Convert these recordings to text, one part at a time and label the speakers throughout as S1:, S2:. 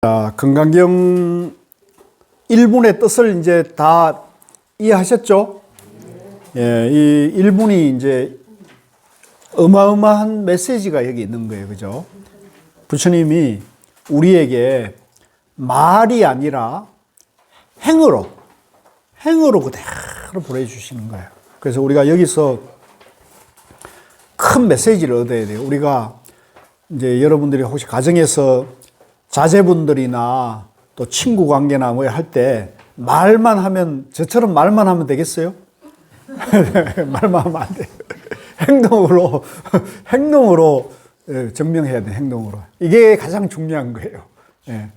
S1: 자, 금강경 1분의 뜻을 이제 다 이해하셨죠? 예, 이 1분이 이제 어마어마한 메시지가 여기 있는 거예요. 그죠? 부처님이 우리에게 말이 아니라 행으로 그대로 보내주시는 거예요. 그래서 우리가 여기서 큰 메시지를 얻어야 돼요. 우리가 이제 여러분들이 혹시 가정에서 자제분들이나 또 친구 관계나 뭐 할 때 말만 하면, 저처럼 말만 하면 되겠어요? 말만 하면 안 돼요. 행동으로 증명해야 돼, 행동으로. 이게 가장 중요한 거예요. 예.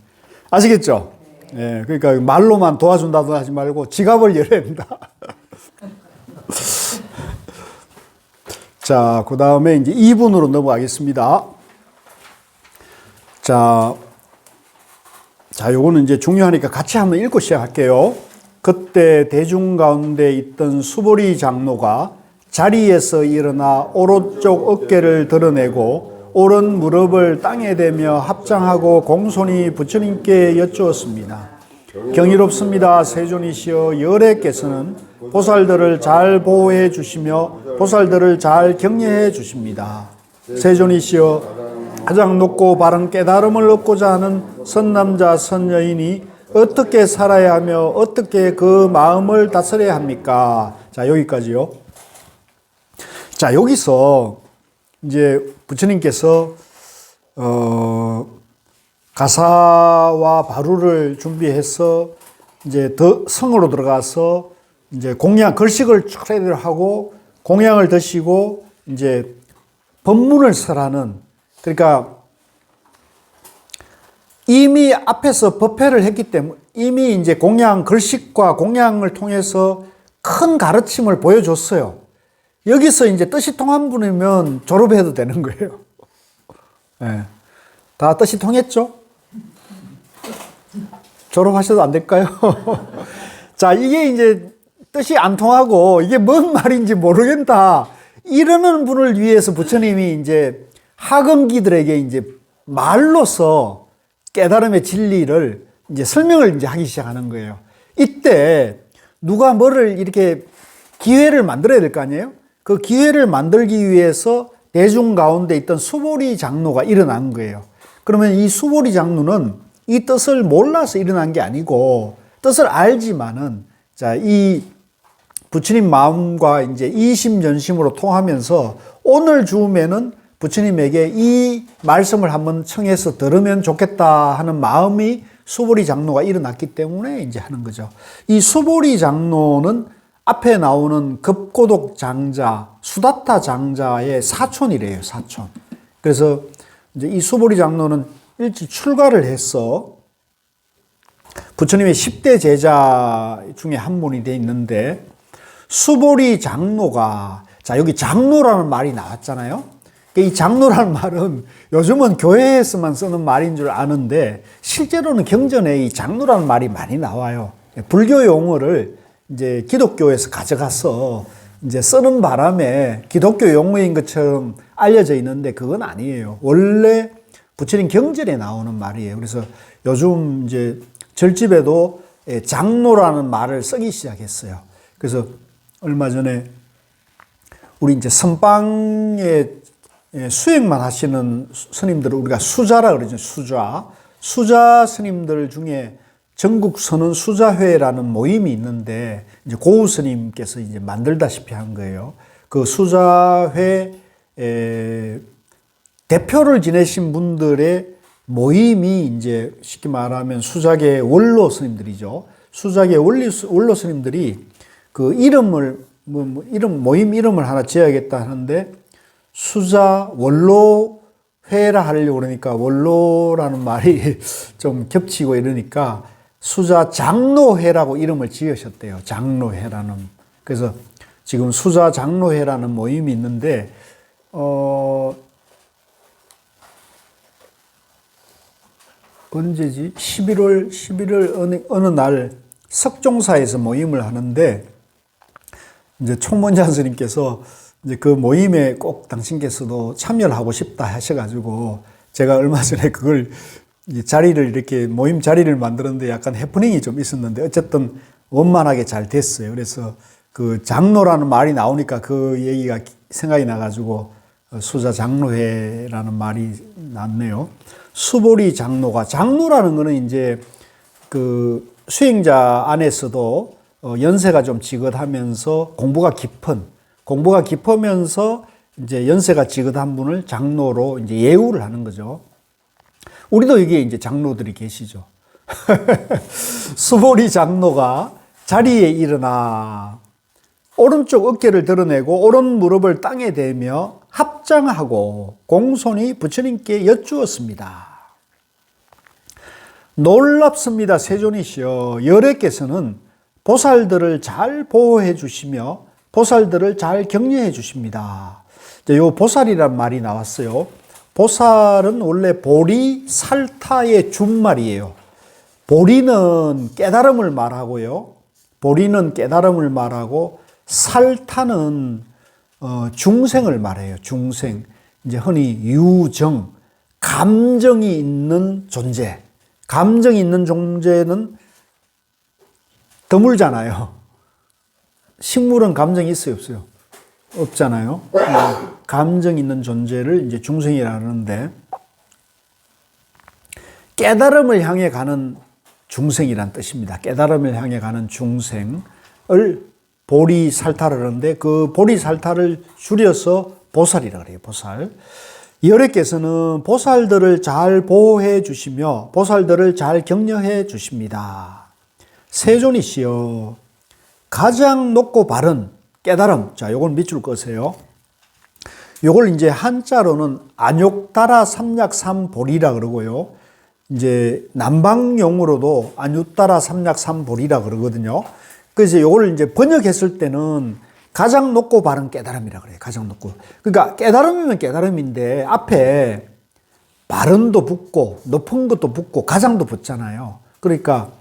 S1: 아시겠죠? 예. 그러니까 말로만 도와준다고 하지 말고 지갑을 열어야 된다. 자, 그 다음에 이제 2분으로 넘어가겠습니다. 자, 요거는 이제 중요하니까 같이 한번 읽고 시작할게요. 그때 대중 가운데 있던 수보리 장로가 자리에서 일어나 오른쪽 어깨를 드러내고 오른 무릎을 땅에 대며 합장하고 공손히 부처님께 여쭈었습니다. 경이롭습니다. 세존이시여, 열애께서는 보살들을 잘 보호해 주시며 보살들을 잘 격려해 주십니다. 세존이시여, 가장 높고 바른 깨달음을 얻고자 하는 선남자 선여인이 어떻게 살아야 하며 어떻게 그 마음을 다스려야 합니까? 자, 여기까지요. 자, 여기서 이제 부처님께서 가사와 바루를 준비해서 이제 더 성으로 들어가서 이제 공양 글식을 차례대로 하고 공양을 드시고 이제 법문을 설하는, 그러니까 이미 앞에서 법회를 했기 때문에 이미 이제 공양 글식과 공양을 통해서 큰 가르침을 보여줬어요. 여기서 이제 뜻이 통한 분이면 졸업해도 되는 거예요. 네. 다 뜻이 통했죠? 졸업하셔도 안 될까요? 자, 이게 이제 뜻이 안 통하고 이게 뭔 말인지 모르겠다 이러는 분을 위해서 부처님이 이제 학원기들에게 이제 말로서 깨달음의 진리를 이제 설명을 이제 하기 시작하는 거예요. 이때 누가 뭐를 이렇게 기회를 만들어야 될 거 아니에요? 그 기회를 만들기 위해서 대중 가운데 있던 수보리 장로가 일어난 거예요. 그러면 이 수보리 장로는 이 뜻을 몰라서 일어난 게 아니고 뜻을 알지만은, 자, 이 부처님 마음과 이제 이심전심으로 통하면서 오늘 즈음에는 부처님에게 이 말씀을 한번 청해서 들으면 좋겠다 하는 마음이 수보리 장로가 일어났기 때문에 이제 하는 거죠. 이 수보리 장로는 앞에 나오는 급고독 장자, 수다타 장자의 사촌이래요, 사촌. 그래서 이제 이 수보리 장로는 일찍 출가를 해서 부처님의 10대 제자 중에 한 분이 돼 있는데, 수보리 장로가, 자, 여기 장로라는 말이 나왔잖아요. 이 장로라는 말은 요즘은 교회에서만 쓰는 말인 줄 아는데 실제로는 경전에 이 장로라는 말이 많이 나와요. 불교 용어를 이제 기독교에서 가져가서 이제 쓰는 바람에 기독교 용어인 것처럼 알려져 있는데 그건 아니에요. 원래 부처님 경전에 나오는 말이에요. 그래서 요즘 이제 절집에도 장로라는 말을 쓰기 시작했어요. 그래서 얼마 전에 우리 이제 선방에 수행만 하시는 스님들을 우리가 수자라 그러죠. 수자 스님들 중에 전국 선언 수자회라는 모임이 있는데 이제 고우 스님께서 이제 만들다시피 한 거예요. 그 수자회 대표를 지내신 분들의 모임이 이제 쉽게 말하면 수자계 원로 스님들이죠. 수자계 원로 스님들이 그 이름을 모임 이름을 하나 지어야겠다 하는데 수자 원로회라 하려고 그러니까 원로라는 말이 좀 겹치고 이러니까 수자 장로회라고 이름을 지으셨대요. 장로회라는. 그래서 지금 수자 장로회라는 모임이 있는데 언제지? 11월 어느 날 석종사에서 모임을 하는데 이제 총무장 스님께서 이제 그 모임에 꼭 당신께서도 참여를 하고 싶다 하셔가지고 제가 얼마 전에 그걸 이 자리를 이렇게 모임 자리를 만들었는데 약간 해프닝이 좀 있었는데 어쨌든 원만하게 잘 됐어요. 그래서 그 장로라는 말이 나오니까 그 얘기가 생각이 나가지고 수자 장로회라는 말이 났네요. 수보리 장로가 장로라는 거는 이제 그 수행자 안에서도 연세가 좀 지긋하면서 공부가 깊으면서 이제 연세가 지긋한 분을 장로로 이제 예우를 하는 거죠. 우리도 이게 이제 장로들이 계시죠. 수보리 장로가 자리에 일어나 오른쪽 어깨를 드러내고 오른 무릎을 땅에 대며 합장하고 공손히 부처님께 여쭈었습니다. 놀랍습니다. 세존이시여, 열애께서는 보살들을 잘 보호해 주시며 보살들을 잘 격려해 주십니다. 이 보살이란 말이 나왔어요. 보살은 원래 보리 살타의 준말이에요. 보리는 깨달음을 말하고요. 보리는 깨달음을 말하고 살타는 중생을 말해요. 중생. 이제 흔히 유정, 감정이 있는 존재. 감정이 있는 존재는 드물잖아요. 식물은 감정이 있어요, 없어요? 없잖아요. 감정 있는 존재를 이제 중생이라 하는데, 깨달음을 향해 가는 중생이란 뜻입니다. 깨달음을 향해 가는 중생을 보리살타를 하는데, 그 보리살타를 줄여서 보살이라 그래요, 보살. 열애께서는 보살들을 잘 보호해 주시며 보살들을 잘 격려해 주십니다. 세존이시여, 가장 높고 바른 깨달음. 자, 요걸 밑줄 꺼세요. 요걸 이제 한자로는 안욕다라 삼약삼보리라 그러고요. 이제 남방용으로도 안욕다라 삼약삼보리라 그러거든요. 그래서 요걸 이제 번역했을 때는 가장 높고 바른 깨달음이라 그래요. 가장 높고. 그러니까 깨달음이면 깨달음인데 앞에 바른도 붙고 높은 것도 붙고 가장도 붙잖아요. 그러니까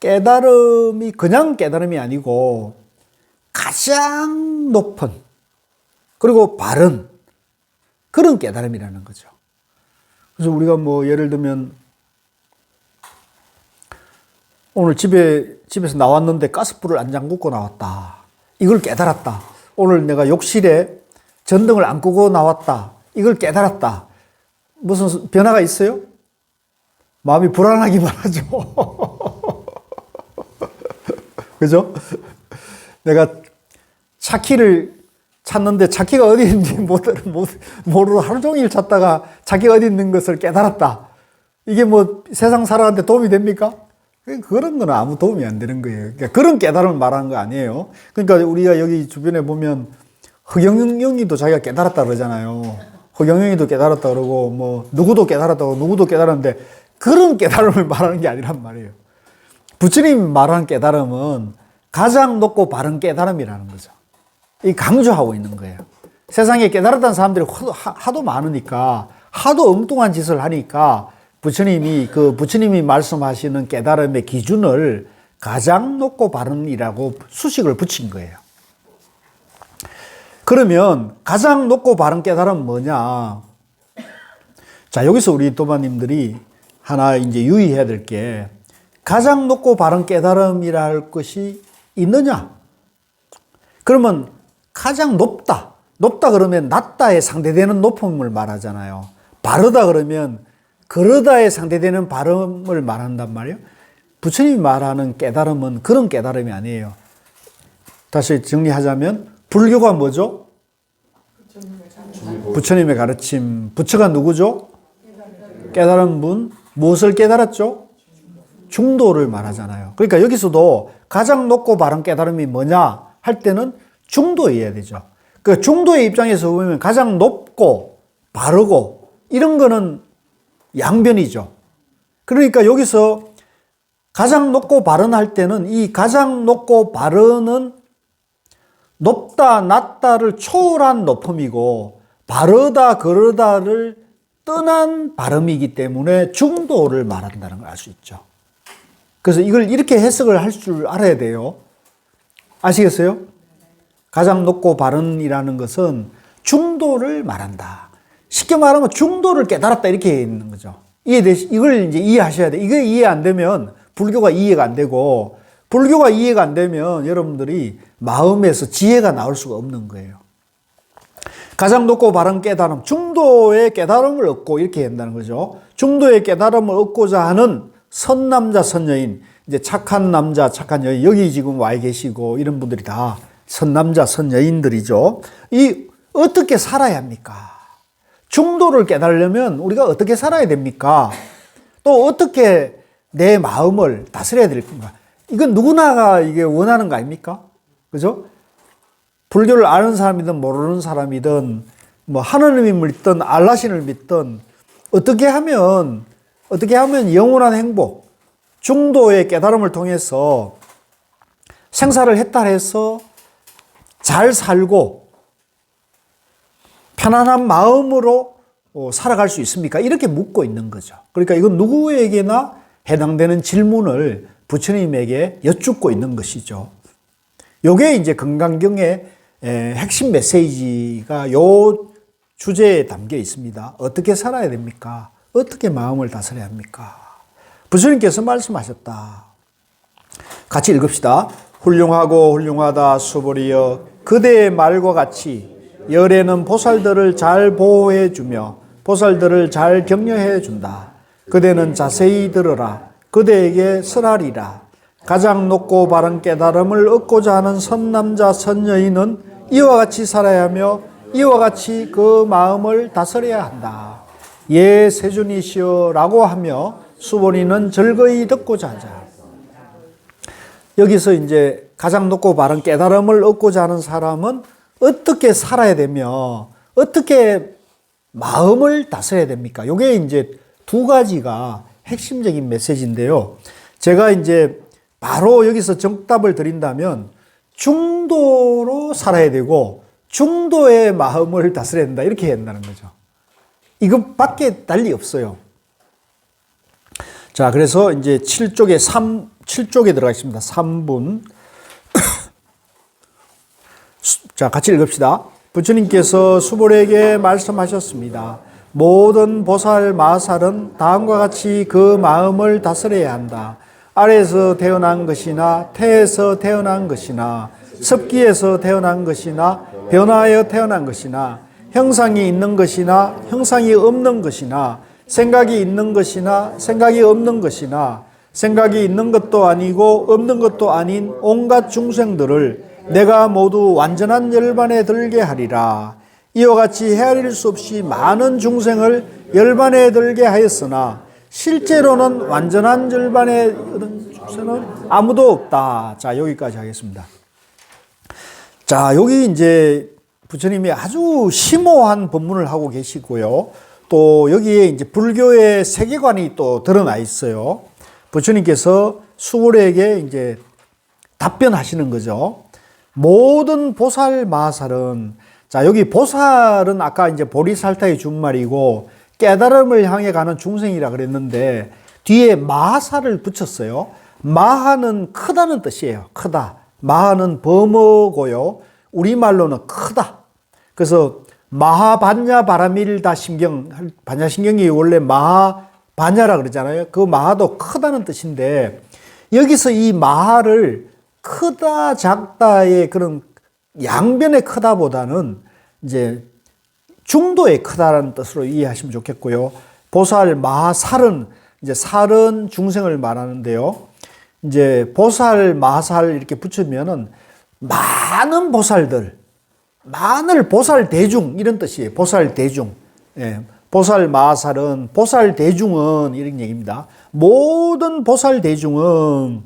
S1: 깨달음이 그냥 깨달음이 아니고 가장 높은 그리고 바른 그런 깨달음이라는 거죠. 그래서 우리가 뭐 예를 들면 오늘 집에서 나왔는데 가스불을 안 잠그고 나왔다. 이걸 깨달았다. 오늘 내가 욕실에 전등을 안 끄고 나왔다. 이걸 깨달았다. 무슨 변화가 있어요? 마음이 불안하기만 하죠. 그죠? 내가 차키를 찾는데 차키가 어디 있는지 모르고 하루 종일 찾다가 차키가 어디 있는 것을 깨달았다. 이게 뭐 세상 살아가는데 도움이 됩니까? 그런 건 아무 도움이 안 되는 거예요. 그러니까 그런 깨달음을 말하는 거 아니에요. 그러니까 우리가 여기 주변에 보면 허경영이도 자기가 깨달았다 그러잖아요. 허경영이도 깨달았다 그러고 뭐 누구도 깨달았다고 누구도 깨달았는데 그런 깨달음을 말하는 게 아니란 말이에요. 부처님이 말하는 깨달음은 가장 높고 바른 깨달음이라는 거죠. 이 강조하고 있는 거예요. 세상에 깨달았다는 사람들이 하도 많으니까 하도 엉뚱한 짓을 하니까 부처님이 말씀하시는 깨달음의 기준을 가장 높고 바른이라고 수식을 붙인 거예요. 그러면 가장 높고 바른 깨달음은 뭐냐? 자, 여기서 우리 도마님들이 하나 이제 유의해야 될 게 가장 높고 바른 깨달음이라 할 것이 있느냐? 그러면 가장 높다. 높다 그러면 낮다에 상대되는 높음을 말하잖아요. 바르다 그러면 그러다에 상대되는 발음을 말한단 말이에요. 부처님이 말하는 깨달음은 그런 깨달음이 아니에요. 다시 정리하자면 불교가 뭐죠? 부처님의 가르침. 부처가 누구죠? 깨달은 분. 무엇을 깨달았죠? 중도를 말하잖아요. 그러니까 여기서도 가장 높고 바른 깨달음이 뭐냐 할 때는 중도여야 되죠. 그 중도의 입장에서 보면 가장 높고 바르고 이런 거는 양변이죠. 그러니까 여기서 가장 높고 바른 할 때는 이 가장 높고 바른은 높다 낮다를 초월한 높음이고 바르다 그르다를 떠난 발음이기 때문에 중도를 말한다는 걸 알 수 있죠. 그래서 이걸 이렇게 해석을 할 줄 알아야 돼요. 아시겠어요? 가장 높고 바른이라는 것은 중도를 말한다. 쉽게 말하면 중도를 깨달았다 이렇게 있는 거죠. 이걸 이제 이해하셔야 돼. 이게 이해 안 되면 불교가 이해가 안 되고, 불교가 이해가 안 되면 여러분들이 마음에서 지혜가 나올 수가 없는 거예요. 가장 높고 바른 깨달음, 중도의 깨달음을 얻고 이렇게 한다는 거죠. 중도의 깨달음을 얻고자 하는 선남자, 선여인, 이제 착한 남자, 착한 여인, 여기 지금 와 계시고 이런 분들이 다 선남자, 선여인들이죠. 어떻게 살아야 합니까? 중도를 깨달으려면 우리가 어떻게 살아야 됩니까? 또 어떻게 내 마음을 다스려야 될 건가? 이건 누구나가 이게 원하는 거 아닙니까? 그죠? 불교를 아는 사람이든 모르는 사람이든 뭐 하느님을 믿든 알라신을 믿든 어떻게 하면 영원한 행복, 중도의 깨달음을 통해서 생사를 해탈해서 잘 살고 편안한 마음으로 살아갈 수 있습니까? 이렇게 묻고 있는 거죠. 그러니까 이건 누구에게나 해당되는 질문을 부처님에게 여쭙고 있는 것이죠. 요게 이제 금강경의 핵심 메시지가 요 주제에 담겨 있습니다. 어떻게 살아야 됩니까? 어떻게 마음을 다스려야 합니까? 부처님께서 말씀하셨다. 같이 읽읍시다. 훌륭하고 훌륭하다 수보리여, 그대의 말과 같이 열애는 보살들을 잘 보호해 주며 보살들을 잘 격려해 준다. 그대는 자세히 들으라. 그대에게 설하리라. 가장 높고 바른 깨달음을 얻고자 하는 선남자 선여인은 이와 같이 살아야 하며 이와 같이 그 마음을 다스려야 한다. 예 세존이시여 라고 하며 수보리는 즐거이 듣고자 하자. 여기서 이제 가장 높고 바른 깨달음을 얻고자 하는 사람은 어떻게 살아야 되며 어떻게 마음을 다스려야 됩니까? 이게 이제 두 가지가 핵심적인 메시지인데요. 제가 이제 바로 여기서 정답을 드린다면 중도로 살아야 되고 중도의 마음을 다스려야 된다. 이렇게 해야 된다는 거죠. 이것밖에 달리 없어요. 자, 그래서 이제 7쪽에 들어가겠습니다. 3분. 자, 같이 읽읍시다. 부처님께서 수보리에게 말씀하셨습니다. 모든 보살 마살은 다음과 같이 그 마음을 다스려야 한다. 아래에서 태어난 것이나 태에서 태어난 것이나 습기에서 태어난 것이나 변화하여 태어난 것이나 형상이 있는 것이나 형상이 없는 것이나 생각이 있는 것이나 생각이 없는 것이나 생각이 있는 것도 아니고 없는 것도 아닌 온갖 중생들을 내가 모두 완전한 열반에 들게 하리라. 이와 같이 헤아릴 수 없이 많은 중생을 열반에 들게 하였으나 실제로는 완전한 열반에 들은 중생은 아무도 없다. 자, 여기까지 하겠습니다. 자, 여기 이제 부처님이 아주 심오한 법문을 하고 계시고요. 또 여기에 이제 불교의 세계관이 또 드러나 있어요. 부처님께서 수보리에게 이제 답변하시는 거죠. 모든 보살 마살은, 자, 여기 보살은 아까 이제 보리살타의 준말이고 깨달음을 향해 가는 중생이라 그랬는데 뒤에 마살을 붙였어요. 마하는 크다는 뜻이에요. 크다. 마하는 범어고요. 우리말로는 크다. 그래서 마하반야 바라밀다 신경, 반야신경이 원래 마하반야라 그러잖아요. 그 마하도 크다는 뜻인데 여기서 이 마하를 크다 작다의 그런 양변의 크다보다는 이제 중도의 크다라는 뜻으로 이해하시면 좋겠고요. 보살 마살은 이제 살은 중생을 말하는데요. 이제 보살 마살 이렇게 붙이면은 많은 보살들, 많은 보살 대중 이런 뜻이에요. 보살 대중. 예. 보살 마살은 보살 대중은 이런 얘기입니다. 모든 보살 대중은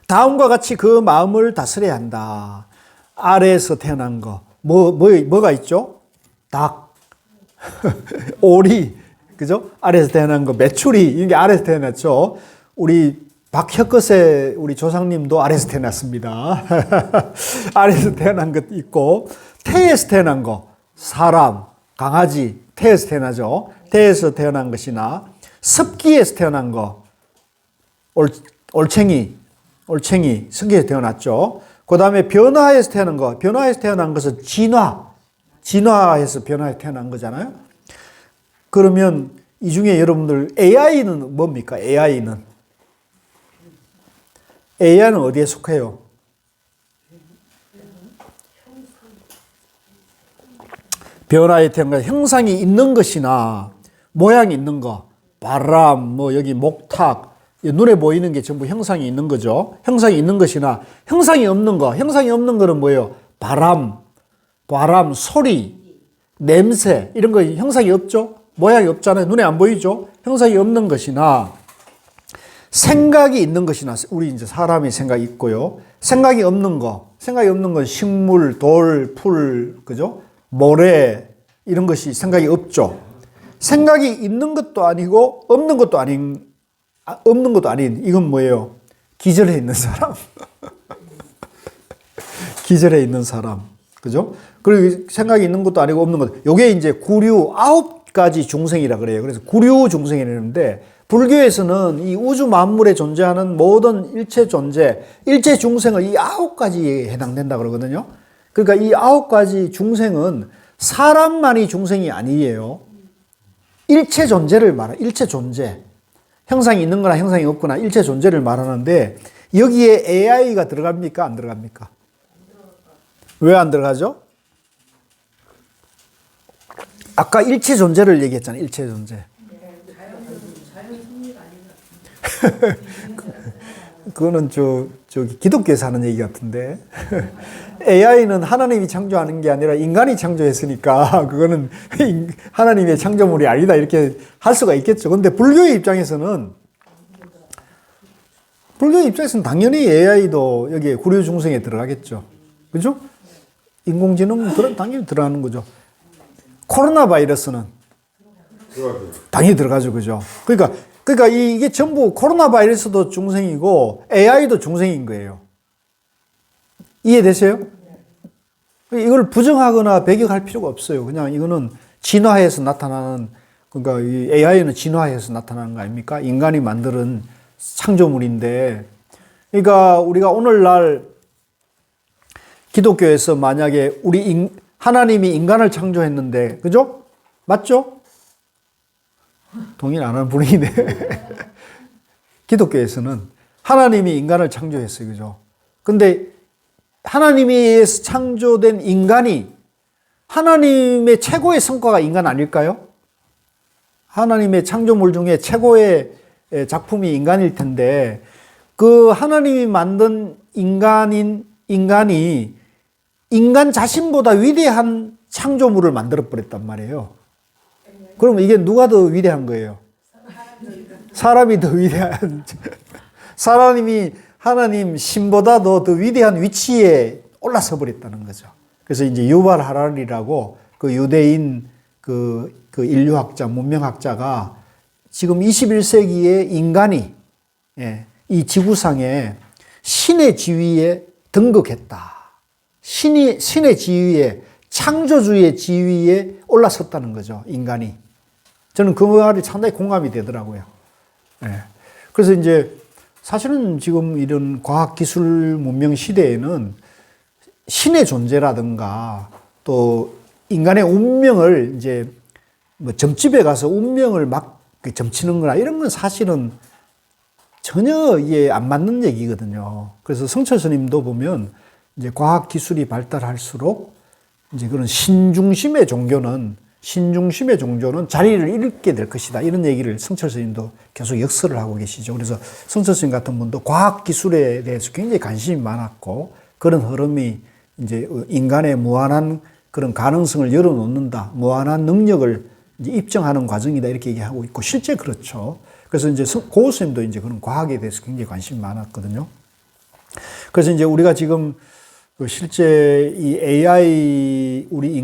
S1: 다음과 같이 그 마음을 다스려야 한다. 아래에서 태어난 거. 뭐가 있죠? 닭, 오리, 그죠? 아래에서 태어난 거, 메추리, 이게 아래에서 태어났죠. 우리 박혁거세 우리 조상님도 아래에서 태어났습니다. 아래에서 태어난 것 있고, 태에서 태어난 거, 사람, 강아지, 태에서 태어나죠. 태에서 태어난 것이나, 습기에서 태어난 거, 올챙이, 습기에서 태어났죠. 그 다음에 변화에서 태어난 거, 변화에서 태어난 것은 진화해서 변화해서 태어난 거잖아요. 그러면 이 중에 여러분들 AI는 뭡니까? AI는 어디에 속해요? 변화의 태양과 형상이 있는 것이나 모양이 있는 거, 바람, 뭐 여기 목탁, 눈에 보이는 게 전부 형상이 있는 거죠. 형상이 있는 것이나 형상이 없는 거, 형상이 없는 거는 뭐예요? 바람, 소리, 냄새 이런 거 형상이 없죠. 모양이 없잖아요. 눈에 안 보이죠. 형상이 없는 것이나 생각이 있는 것이나 우리 이제 사람이 생각이 있고요. 생각이 없는 건 식물, 돌, 풀, 그죠? 모래 이런 것이 생각이 없죠. 생각이 있는 것도 아니고 없는 것도 아닌 이건 뭐예요? 기절해 있는 사람. 기절해 있는 사람. 그죠? 그리고 생각이 있는 것도 아니고 없는 것. 요게 이제 구류 9가지 중생이라 그래요. 그래서 구류 중생이라는데 불교에서는 이 우주 만물에 존재하는 모든 일체 존재, 일체 중생을 이 9가지에 해당된다 그러거든요. 그러니까 이 9가지 중생은 사람만이 중생이 아니에요. 일체 존재를 일체 존재. 형상이 있는 거나 형상이 없거나 일체 존재를 말하는데 여기에 AI가 들어갑니까? 안 들어갑니까? 왜 안 들어가죠? 아까 일체 존재를 얘기했잖아요. 일체 존재. 그거는 저기 기독교에서 하는 얘기 같은데 AI는 하나님이 창조하는 게 아니라 인간이 창조했으니까 그거는 하나님의 창조물이 아니다 이렇게 할 수가 있겠죠. 근데 불교의 입장에서는 당연히 AI도 여기에 구류 중생에 들어가겠죠. 그죠? 인공지능은 당연히 들어가는 거죠. 코로나 바이러스는 당연히 들어가죠. 그죠? 그러니까 이게 전부 코로나 바이러스도 중생이고 AI도 중생인 거예요. 이해되세요? 이걸 부정하거나 배격할 필요가 없어요. 그냥 이거는 진화해서 나타나는, 그러니까 이 AI는 진화해서 나타나는 거 아닙니까? 인간이 만드는 창조물인데, 그러니까 우리가 오늘날 기독교에서 만약에 하나님이 인간을 창조했는데, 그죠? 맞죠? 동의 안 하는 분이네. 기독교에서는 하나님이 인간을 창조했어요. 그죠? 근데 하나님에 의해서 창조된 인간이 하나님의 최고의 성과가 인간 아닐까요? 하나님의 창조물 중에 최고의 작품이 인간일 텐데 그 하나님이 만든 인간이 인간 자신보다 위대한 창조물을 만들어 버렸단 말이에요. 그러면 이게 누가 더 위대한 거예요? 사람이 더 위대한. 하나님 신보다도 더 위대한 위치에 올라서 버렸다는 거죠. 그래서 이제 유발 하라리라고 그 유대인 그 인류학자, 문명학자가 지금 21세기에 인간이 이 지구상에 신의 지위에 등극했다. 신의 지위에, 창조주의 지위에 올라섰다는 거죠, 인간이. 저는 그 말이 상당히 공감이 되더라고요. 그래서 이제 사실은 지금 이런 과학기술 문명 시대에는 신의 존재라든가 또 인간의 운명을 이제 뭐 점집에 가서 운명을 막 점치는 거나 이런 건 사실은 전혀 이게 안 맞는 얘기거든요. 그래서 성철 스님도 보면 이제 과학기술이 발달할수록 이제 그런 신중심의 종교는 자리를 잃게 될 것이다. 이런 얘기를 성철 스님도 계속 역설을 하고 계시죠. 그래서 성철 스님 같은 분도 과학기술에 대해서 굉장히 관심이 많았고 그런 흐름이 이제 인간의 무한한 그런 가능성을 열어놓는다. 무한한 능력을 이제 입증하는 과정이다. 이렇게 얘기하고 있고 실제 그렇죠. 그래서 이제 고우 스님도 이제 그런 과학에 대해서 굉장히 관심이 많았거든요. 그래서 이제 우리가 지금 실제 이 AI, 우리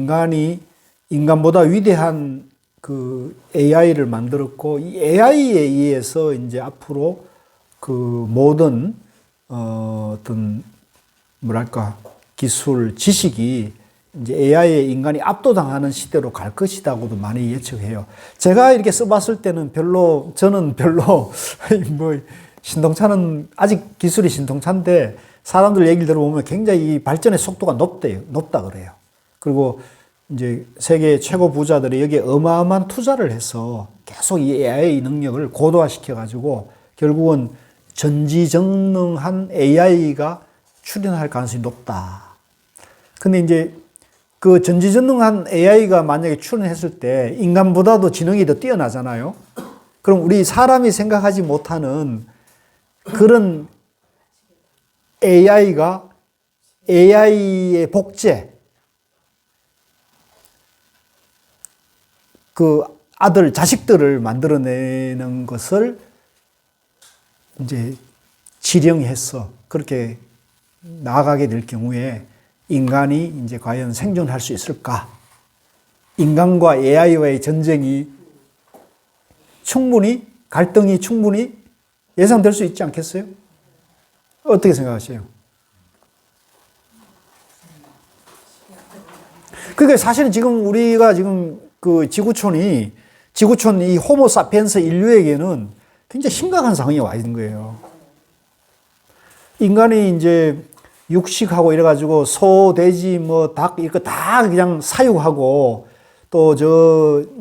S1: 인간보다 위대한 그 AI를 만들었고, 이 AI에 의해서 이제 앞으로 그 모든, 어떤, 뭐랄까, 기술, 지식이 이제 AI에 인간이 압도당하는 시대로 갈 것이라고도 많이 예측해요. 제가 이렇게 써봤을 때는 저는 별로, 아직 기술이 신통차인데, 사람들 얘기를 들어보면 굉장히 발전의 속도가 높다 그래요. 그리고 이제 세계 최고 부자들이 여기에 어마어마한 투자를 해서 계속 이 AI 능력을 고도화시켜 가지고 결국은 전지전능한 AI가 출현할 가능성이 높다. 근데 이제 그 전지전능한 AI가 만약에 출현했을 때 인간보다도 지능이 더 뛰어나잖아요. 그럼 우리 사람이 생각하지 못하는 그런 AI가 AI의 복제, 그 아들, 자식들을 만들어내는 것을 이제 지령해서 그렇게 나아가게 될 경우에 인간이 이제 과연 생존할 수 있을까? 인간과 AI와의 전쟁이 충분히, 갈등이 충분히 예상될 수 있지 않겠어요? 어떻게 생각하세요? 그러니까 사실은 지금 우리가 지금 그 지구촌 이 호모사피엔스 인류에게는 굉장히 심각한 상황이 와 있는 거예요. 인간이 이제 육식하고 이래가지고 소, 돼지, 뭐 닭 이거 다 그냥 사육하고 또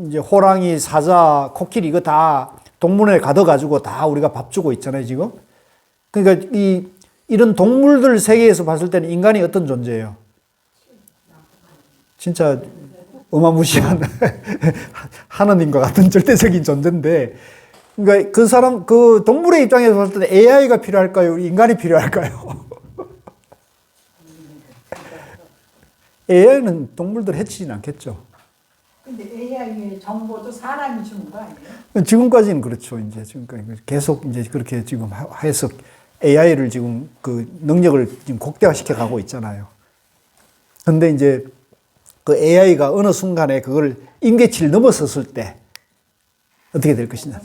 S1: 이제 호랑이, 사자, 코끼리 이거 다 동물원에 가둬가지고 다 우리가 밥 주고 있잖아요, 지금. 그러니까 이런 동물들 세계에서 봤을 때는 인간이 어떤 존재예요? 진짜 어마무시한 하나님과 같은 절대적인 존재인데, 그러니까 그 동물의 입장에서 봤을 때 AI가 필요할까요? 인간이 필요할까요? AI는 동물들 해치지는 않겠죠.
S2: 근데 AI의 정보도 사람이 주는 거 아니에요?
S1: 지금까지는 그렇죠. 이제 지금까지 계속 이제 그렇게 지금 해서 AI를 지금 그 능력을 지금 극대화시켜 가고 있잖아요. 근데 이제 그 AI가 어느 순간에 그걸 임계치를 넘어섰을 때 어떻게 될 것이냐.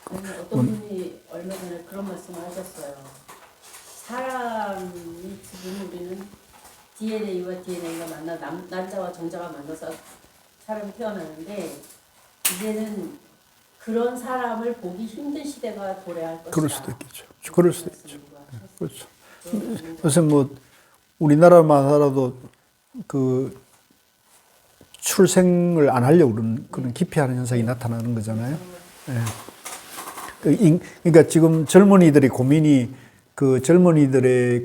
S3: 어떤 분이 얼마 전에 그런 말씀을 하셨어요. 사람이 지금 우리는 DNA와 DNA가 만나 남자와 정자가 만나서 사람이 태어나는데 이제는 그런 사람을 보기 힘든 시대가 도래할 것이다.
S1: 그럴 수도 있겠죠. 그럴 수도 있죠. 그렇죠. 요새 뭐 우리나라만 하더라도 그 출생을 안 하려고 그런 기피하는 현상이 나타나는 거잖아요. 예. 그러니까 지금 젊은이들의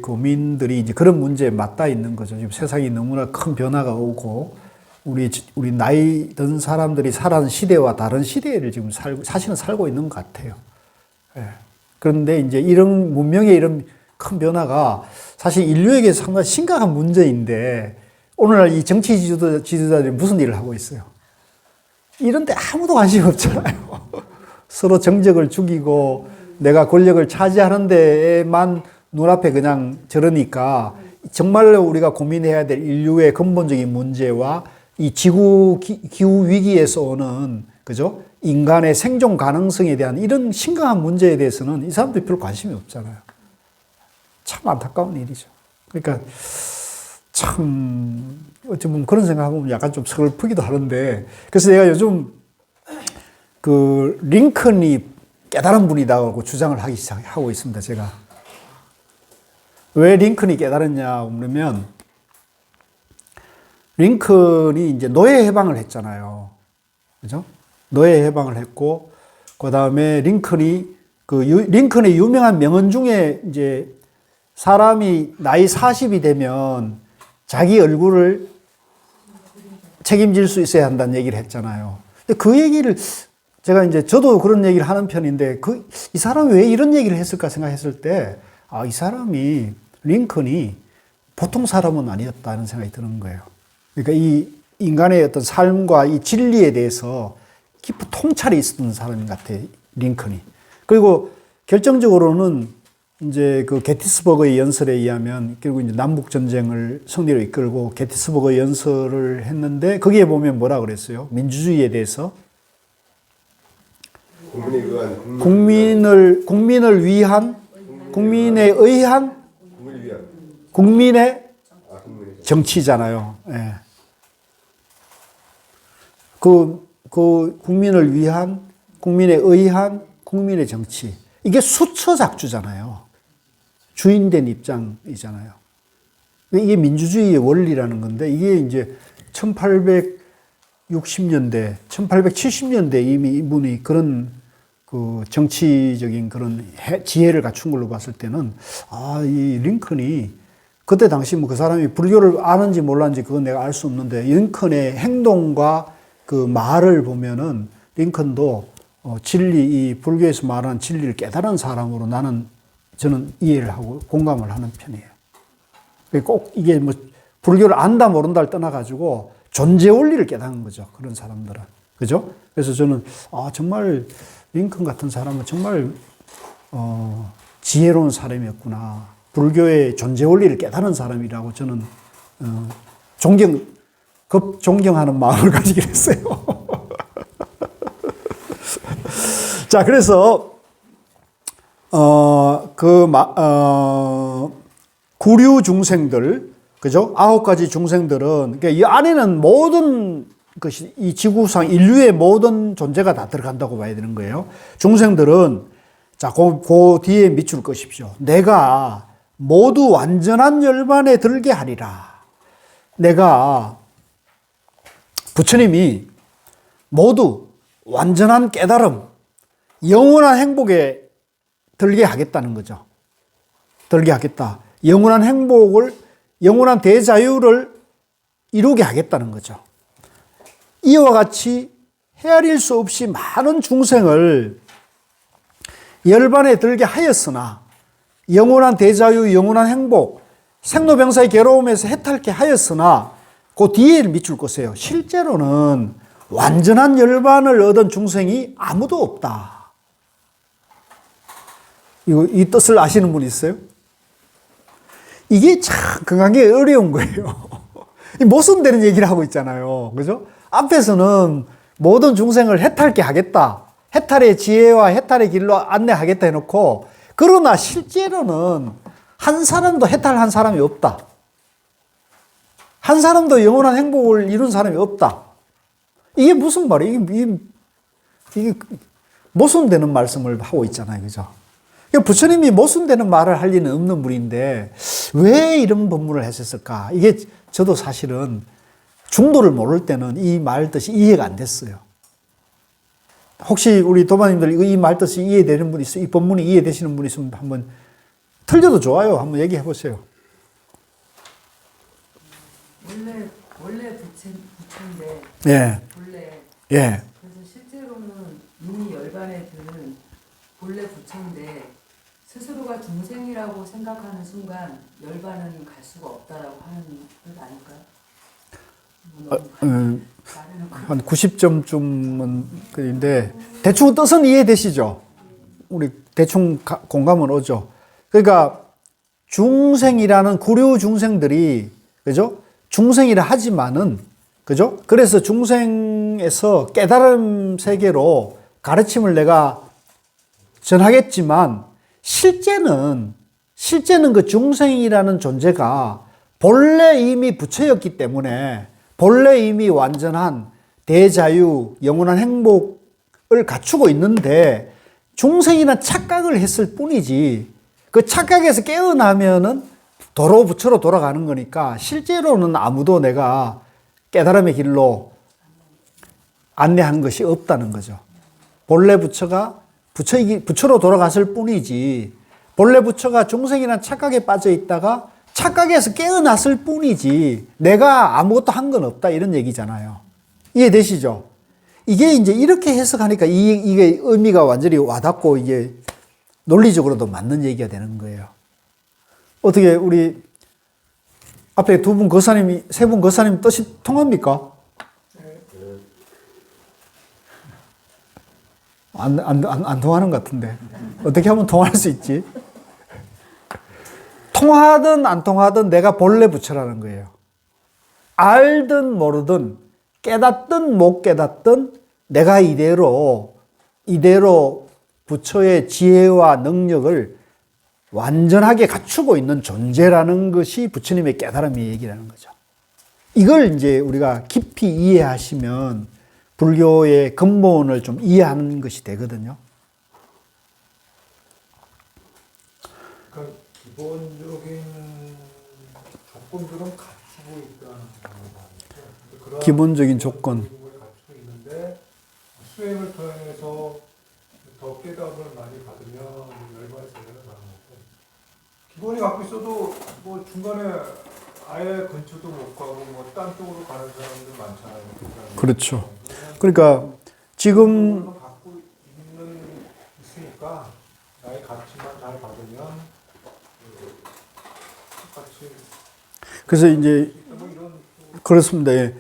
S1: 고민들이 이제 그런 문제에 맞닿아 있는 거죠. 지금 세상이 너무나 큰 변화가 오고 우리 나이 든 사람들이 살아온 시대와 다른 시대를 지금 사실은 살고 있는 것 같아요. 예. 그런데 이제 이런 문명의 이런 큰 변화가 사실 인류에게 상당히 심각한 문제인데 오늘날 이 정치 지도자들이 무슨 일을 하고 있어요? 이런 데 아무도 관심이 없잖아요. 서로 정적을 죽이고 내가 권력을 차지하는 데에만 눈앞에 그냥 저러니까 정말로 우리가 고민해야 될 인류의 근본적인 문제와 이 기후 위기에서 오는, 그죠? 인간의 생존 가능성에 대한 이런 심각한 문제에 대해서는 이 사람들이 별로 관심이 없잖아요. 참 안타까운 일이죠. 그러니까 참 어찌 보면 그런 생각하면 약간 좀 슬프기도 하는데, 그래서 내가 요즘 그 링컨이 깨달은 분이다고 주장을 하고 있습니다. 제가 왜 링컨이 깨달았냐 그러면 링컨이 이제 노예 해방을 했잖아요. 그죠? 노예 해방을 했고, 그 다음에 링컨의 유명한 명언 중에 이제 사람이 나이 40이 되면 자기 얼굴을 책임질 수 있어야 한다는 얘기를 했잖아요. 근데 그 얘기를 제가 이제 저도 그런 얘기를 하는 편인데 이 사람이 왜 이런 얘기를 했을까 생각했을 때, 이 사람이 링컨이 보통 사람은 아니었다는 생각이 드는 거예요. 그러니까 이 인간의 어떤 삶과 이 진리에 대해서 깊은 통찰이 있었던 사람 같아, 링컨이. 그리고 결정적으로는 이제 그 게티스버그의 연설에 의하면 결국 이제 남북 전쟁을 승리로 이끌고 게티스버그 연설을 했는데 거기에 보면 뭐라 그랬어요? 민주주의에 대해서 국민을 위한, 국민에 의한, 국민의 정치잖아요. 예. 그 국민을 위한, 국민에 의한, 국민의 정치. 이게 수처작주잖아요. 주인된 입장이잖아요. 이게 민주주의의 원리라는 건데, 이게 이제 1860년대, 1870년대 이미 이분이 그런 그 정치적인 그런 지혜를 갖춘 걸로 봤을 때는, 아, 이 링컨이 그때 당시 뭐 그 사람이 불교를 아는지 몰랐는지 그건 내가 알 수 없는데, 링컨의 행동과 그 말을 보면은 링컨도 진리, 이 불교에서 말하는 진리를 깨달은 사람으로 저는 이해를 하고 공감을 하는 편이에요. 꼭 이게 뭐 불교를 안다 모른다를 떠나가지고 존재 원리를 깨닫는 거죠. 그런 사람들은. 그죠? 그래서 저는, 아, 정말 링컨 같은 사람은 정말, 지혜로운 사람이었구나. 불교의 존재 원리를 깨닫는 사람이라고 저는, 존경하는 마음을 가지게 됐어요. 자, 그래서, 구류 중생들, 그죠? 9가지 중생들은, 그러니까 이 안에는 모든 것이, 이 지구상 인류의 모든 존재가 다 들어간다고 봐야 되는 거예요. 중생들은, 자, 그 뒤에 밑줄 것입시오. 내가 모두 완전한 열반에 들게 하리라. 내가, 부처님이 모두 완전한 깨달음, 영원한 행복에 들게 하겠다는 거죠. 들게 하겠다. 영원한 행복을, 영원한 대자유를 이루게 하겠다는 거죠. 이와 같이 헤아릴 수 없이 많은 중생을 열반에 들게 하였으나, 영원한 대자유, 영원한 행복, 생로병사의 괴로움에서 해탈케 하였으나, 그 뒤에 밑줄 거세요. 실제로는 완전한 열반을 얻은 중생이 아무도 없다. 이 뜻을 아시는 분 있어요? 이게 참 건강하기 어려운 거예요. 모순되는 얘기를 하고 있잖아요. 그죠? 앞에서는 모든 중생을 해탈케 하겠다. 해탈의 지혜와 해탈의 길로 안내하겠다 해놓고, 그러나 실제로는 한 사람도 해탈한 사람이 없다. 한 사람도 영원한 행복을 이룬 사람이 없다. 이게 무슨 말이에요? 이게 모순되는 말씀을 하고 있잖아요. 그죠? 부처님이 모순되는 말을 할 리는 없는 분인데 왜 이런 법문을 했었을까? 이게 저도 사실은 중도를 모를 때는 이 말 뜻이 이해가 안 됐어요. 혹시 우리 도마님들 이 말 뜻이 이해되는 분 있어요? 이 법문이 이해되시는 분 있으면 한번, 틀려도 좋아요. 한번 얘기해 보세요.
S4: 원래 부처인데.
S1: 예.
S4: 본래.
S1: 예.
S4: 그래서 실제로는 이미 열반에 드는 본래 부처인데 스스로가 중생이라고 생각하는 순간 열반은 갈 수가 없다라고 하는 것 아닐까요?
S1: 한 90점쯤은 그인데 대충 뜻은 이해되시죠? 우리 대충 공감은 오죠. 그러니까 중생이라는 구류 중생들이, 그죠? 중생이라 하지만은, 그죠? 그래서 중생에서 깨달음 세계로 가르침을 내가 전하겠지만 실제는 그 중생이라는 존재가 본래 이미 부처였기 때문에 본래 이미 완전한 대자유, 영원한 행복을 갖추고 있는데 중생이란 착각을 했을 뿐이지, 그 착각에서 깨어나면은 도로 부처로 돌아가는 거니까 실제로는 아무도 내가 깨달음의 길로 안내한 것이 없다는 거죠. 본래 부처가 부처로 돌아갔을 뿐이지, 본래 부처가 중생이란 착각에 빠져 있다가 착각에서 깨어났을 뿐이지 내가 아무것도 한 건 없다, 이런 얘기잖아요. 이해되시죠? 이게 이제 이렇게 해석하니까 이게 의미가 완전히 와닿고 이게 논리적으로도 맞는 얘기가 되는 거예요. 어떻게 우리 앞에 세 분 거사님 뜻이 통합니까? 안 통하는 것 같은데. 어떻게 하면 통할 수 있지? 통하든 안 통하든 내가 본래 부처라는 거예요. 알든 모르든 깨닫든 못 깨닫든 내가 이대로 부처의 지혜와 능력을 완전하게 갖추고 있는 존재라는 것이 부처님의 깨달음의 얘기라는 거죠. 이걸 이제 우리가 깊이 이해하시면 불교의 근본을 좀 이해하는 것이 되거든요.
S5: 그러니까 기본적인 조건들은 갖추고 있다는 거죠. 그런
S1: 기본적인 조건.
S5: 기본이 갖춰 있는데 수행을 통해서 더 깨달음을 많이 받으면 열반의 세계가 나는 거고 기본이 갖고 있어도 뭐 중간에 아예 근처도 못 가고 뭐 딴 쪽으로 가는 사람들 많잖아요.
S1: 그렇죠. 그러니까 지금
S5: 그걸 갖고 있으니까 나의 가치만 잘 받으면 똑같이
S1: 그래서 이제
S5: 뭐 이런
S1: 그렇습니다. 예.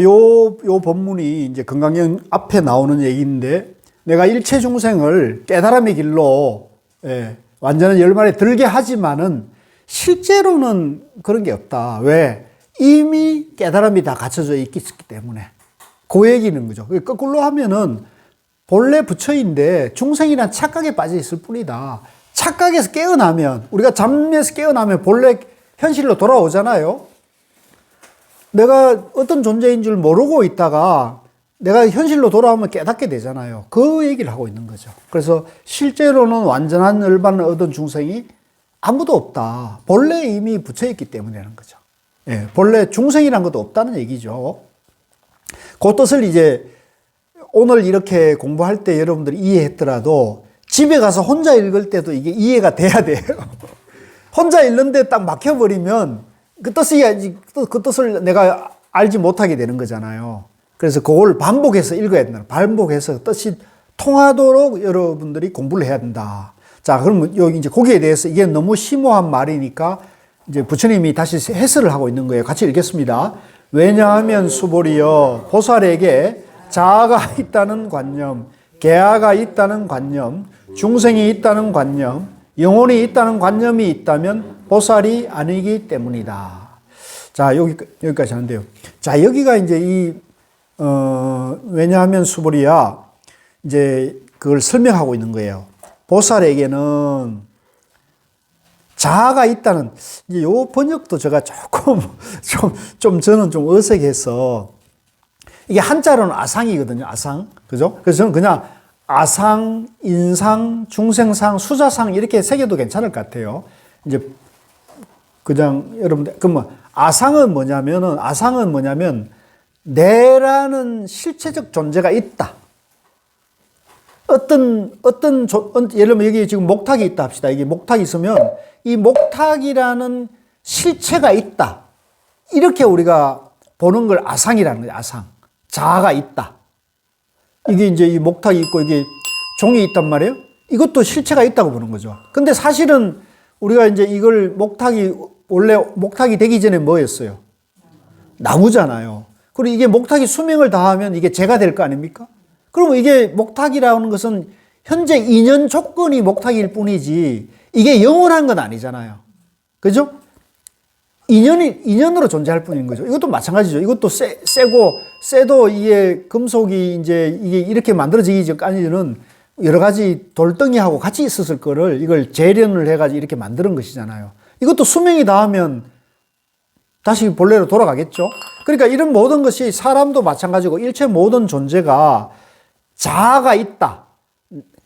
S1: 요 본문이 이제 건강경 앞에 나오는 얘기인데 내가 일체 중생을 깨달음의 길로 예, 완전한 열반에 들게 하지만은 실제로는 그런 게 없다. 왜? 이미 깨달음이 다 갖춰져 있기 때문에. 그 얘기는 거죠. 거꾸로 하면은 본래 부처인데 중생이란 착각에 빠져 있을 뿐이다. 착각에서 깨어나면, 우리가 잠에서 깨어나면 본래 현실로 돌아오잖아요. 내가 어떤 존재인 줄 모르고 있다가 내가 현실로 돌아오면 깨닫게 되잖아요. 그 얘기를 하고 있는 거죠. 그래서 실제로는 완전한 열반을 얻은 중생이 아무도 없다. 본래 이미 부처였기 때문이라는 거죠. 예, 본래 중생이란 것도 없다는 얘기죠. 그 뜻을 이제 오늘 이렇게 공부할 때 여러분들이 이해했더라도 집에 가서 혼자 읽을 때도 이게 이해가 돼야 돼요. 혼자 읽는데 딱 막혀버리면 그 뜻을 내가 알지 못하게 되는 거잖아요. 그래서 그걸 반복해서 읽어야 된다. 반복해서 뜻이 통하도록 여러분들이 공부를 해야 된다. 자, 그러면 여기 이제 거기에 대해서 이게 너무 심오한 말이니까 이제 부처님이 다시 해설을 하고 있는 거예요. 같이 읽겠습니다. 왜냐하면 수보리여 보살에게 자아가 있다는 관념, 계아가 있다는 관념, 중생이 있다는 관념, 영혼이 있다는 관념이 있다면 보살이 아니기 때문이다. 자, 여기까지 하는데요. 자, 여기가 이제 왜냐하면 수보리야, 이제 그걸 설명하고 있는 거예요. 보살에게는 자아가 있다는, 이제 요 번역도 제가 조금, 저는 좀 어색해서, 이게 한자로는 아상이거든요, 아상. 그죠? 그래서 저는 그냥 아상, 인상, 중생상, 수자상 이렇게 새겨도 괜찮을 것 같아요. 이제, 그냥 여러분들, 그러면 아상은 뭐냐면, 내라는 실체적 존재가 있다. 예를 들면 여기 지금 목탁이 있다 합시다. 이게 목탁이 있으면 이 목탁이라는 실체가 있다. 이렇게 우리가 보는 걸 아상이라는 거예요. 아상. 자아가 있다. 이게 이제 이 목탁이 있고 이게 종이 있단 말이에요. 이것도 실체가 있다고 보는 거죠. 근데 사실은 우리가 이제 이걸 원래 목탁이 되기 전에 뭐였어요? 나무잖아요. 그리고 이게 목탁이 수명을 다하면 이게 재가 될 거 아닙니까? 그러면 이게 목탁이라는 것은 현재 인연 조건이 목탁일 뿐이지 이게 영원한 건 아니잖아요. 그죠? 인연으로 존재할 뿐인 거죠. 이것도 마찬가지죠. 이것도 세도 이게 금속이 이제 이게 이렇게 만들어지기 전까지는 여러 가지 돌덩이하고 같이 있었을 거를 이걸 재련을 해가지고 이렇게 만드는 것이잖아요. 이것도 수명이 닿으면 다시 본래로 돌아가겠죠. 그러니까 이런 모든 것이 사람도 마찬가지고 일체 모든 존재가 자아가 있다.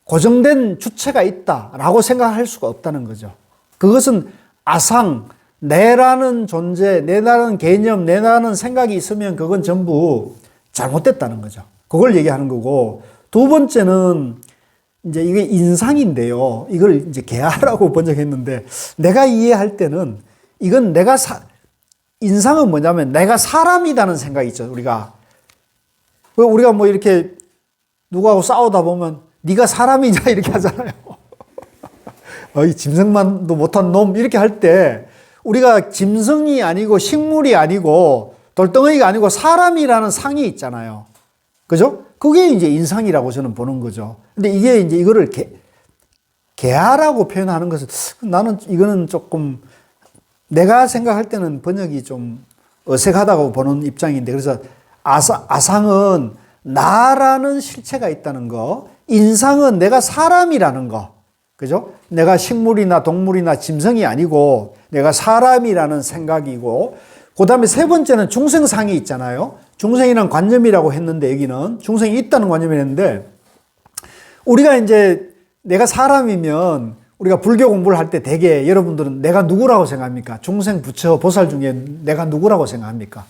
S1: 고정된 주체가 있다라고 생각할 수가 없다는 거죠. 그것은 아상, 내라는 존재, 내라는 개념, 내라는 생각이 있으면 그건 전부 잘못됐다는 거죠. 그걸 얘기하는 거고, 두 번째는 이제 이게 인상인데요. 이걸 이제 계아라고 번역했는데, 내가 이해할 때는 이건 인상은 뭐냐면 내가 사람이라는 생각이 있죠. 우리가 뭐 이렇게 누구하고 싸우다 보면 네가 사람이냐 이렇게 하잖아요. 이 짐승만도 못한 놈 이렇게 할 때 우리가 짐승이 아니고 식물이 아니고 돌덩이가 아니고 사람이라는 상이 있잖아요. 그죠? 그게 이제 인상이라고 저는 보는 거죠. 근데 이게 이제 이거를 계아라고 표현하는 것은 나는 이거는 조금 내가 생각할 때는 번역이 좀 어색하다고 보는 입장인데, 그래서 아상은 나라는 실체가 있다는 거, 인상은 내가 사람이라는 거, 그죠? 내가 식물이나 동물이나 짐승이 아니고 내가 사람이라는 생각이고, 그 다음에 세 번째는 중생상이 있잖아요. 중생이란 관념이라고 했는데, 여기는 중생이 있다는 관념이 했는데, 우리가 이제 내가 사람이면 우리가 불교 공부를 할 때 대개 여러분들은 내가 누구라고 생각합니까? 중생, 부처, 보살 중에 내가 누구라고 생각합니까?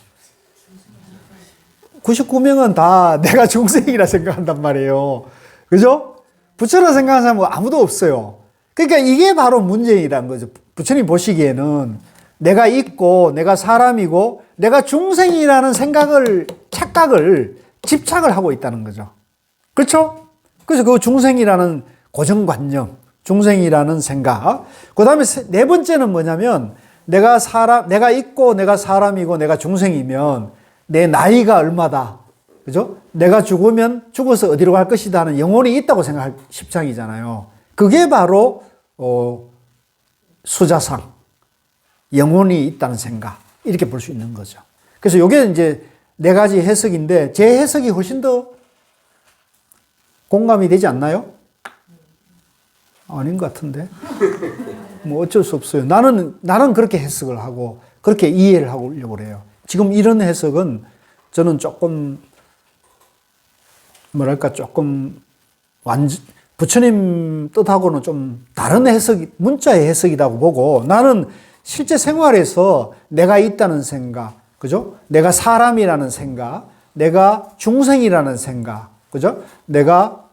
S1: 99명은 다 내가 중생이라 생각한단 말이에요. 그죠? 부처라 생각하는 사람은 아무도 없어요. 그러니까 이게 바로 문제이란 거죠. 부처님 보시기에는 내가 있고 내가 사람이고 내가 중생이라는 착각을 집착을 하고 있다는 거죠. 그렇죠? 그래서 그 중생이라는 고정관념, 중생이라는 생각. 그 다음에 네 번째는 뭐냐면 내가 있고 내가 사람이고 내가 중생이면 내 나이가 얼마다. 그죠? 내가 죽으면 죽어서 어디로 갈 것이다 하는 영혼이 있다고 생각할 십장이잖아요. 그게 바로 수자상, 영혼이 있다는 생각, 이렇게 볼 수 있는 거죠. 그래서 이게 이제 네 가지 해석인데 제 해석이 훨씬 더 공감이 되지 않나요? 아닌 것 같은데. 뭐 어쩔 수 없어요. 나는 그렇게 해석을 하고 그렇게 이해를 하려고 해요. 지금 이런 해석은 저는 조금 부처님 뜻하고는 좀 다른 문자의 해석이라고 보고, 나는 실제 생활에서 내가 있다는 생각, 그죠? 내가 사람이라는 생각, 내가 중생이라는 생각, 그죠? 내가